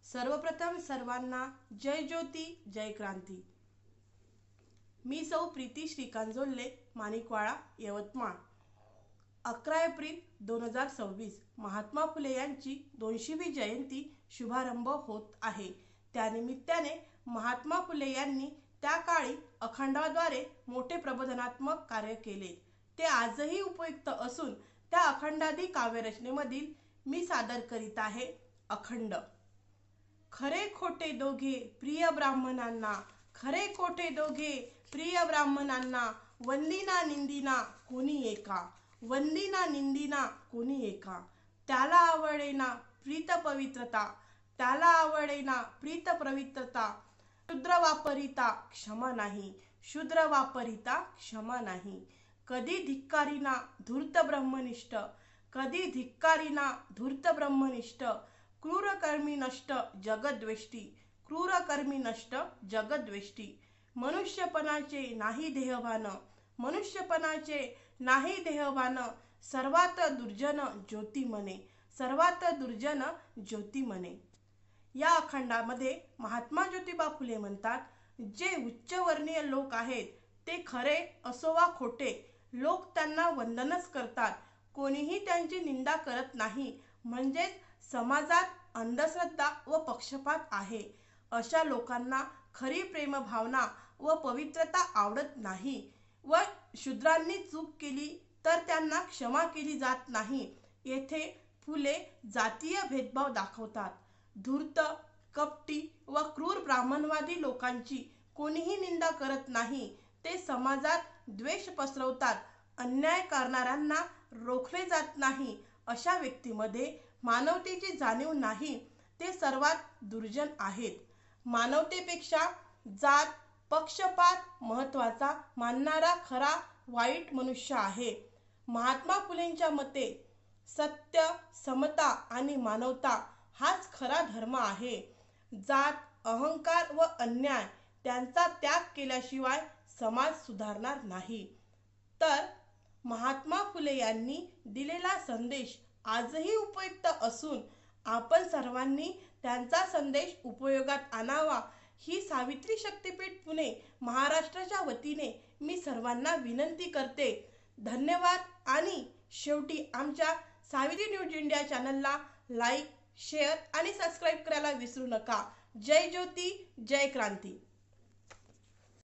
सर्वप्रथम सर्वांना जय ज्योती जय क्रांती। मी सौ प्रीती श्रीकांत जोल्ले, माणिकवाडा, यवतमाळ। 11 एप्रिल 2026 महात्मा फुले यांची 200वी जयंती शुभारंभ होत आहे। त्यानिमित्ताने महात्मा फुले यांनी त्या काळी अखंडाद्वारे मोठे प्रबोधनात्मक कार्य केले। ते आजही उपयुक्त असून त्या अखंडादी काव्यरचनेमधील मी सादर करीत आहे अखंड। खरे खोटे दोघे प्रिय ब्राह्मणांना, खरे खोटे दोघे प्रिय ब्राह्मणांना, वंदिना निंदिना कोणी एका, वंदिना निंदिना कोणी एका। त्याला आवडेना प्रीत पवित्रता, त्याला आवडेना प्रीत पवित्रता। शूद्र वापरिता क्षमा नाही, शूद्र वापरिता क्षमा नाही। कधी धिक्कारीना धूर्त ब्रह्मनिष्ठ, कधी धिक्कारीना धूर्त ब्रह्मनिष्ठ। क्रूर कर्मी नष्ट जगद्वेष्टी, क्रूर कर्मी नष्ट जगद्वेष्टी। मनुष्यपणाचे नाही देहभान, मनुष्यपणाचे नाही देहभान। सर्वात दुर्जन ज्योती मने, सर्वात दुर्जन ज्योती मने। या अखंडामध्ये महात्मा ज्योतिबा फुले म्हणतात, जे उच्चवर्णीय लोक आहेत ते खरे असो वा खोटे, लोक त्यांना वंदनच करतात, कोणीही त्यांची निंदा करत नाही। म्हणजेच समाजात अंधश्रद्धा व पक्षपात आहे, अशा लोकांना खरी प्रेमभावना व पवित्रता आवडत नाही व शूद्रांनी चूक केली तर त्यांना क्षमा केली जात नाही। येथे फुले जातीय भेदभाव दाखवतात। धूर्त, कपटी व क्रूर ब्राह्मणवादी लोकांची कोणीही निंदा करत नाही, ते समाजात द्वेष पसरवतात, अन्याय करणाऱ्यांना रोखले जात नाही। अशा व्यक्तीमध्ये मानवतेची जाणीव नाही, ते सर्वात दुर्जन आहेत। मानवतेपेक्षा जात पक्षपात महत्त्वाचा मानणारा खरा वाईट मनुष्य आहे। महात्मा फुलेंच्या मते सत्य, समता आणि मानवता हाच खरा धर्म आहे। जात, अहंकार व अन्याय त्यांचा त्याग केल्याशिवाय समाज सुधारणार नाही। तर महात्मा फुले यांनी दिलेला संदेश आजही उपयुक्त असून आपण सर्वांनी त्यांचा संदेश उपयोगात आणावा, ही सावित्री शक्तीपीठ पुणे महाराष्ट्राच्या वतीने मी सर्वांना विनंती करते। धन्यवाद। आणि शेवटी आमच्या सावित्री न्यूज इंडिया चॅनलला लाईक, शेअर आणि सबस्क्राईब करायला विसरू नका। जय ज्योती जय क्रांती।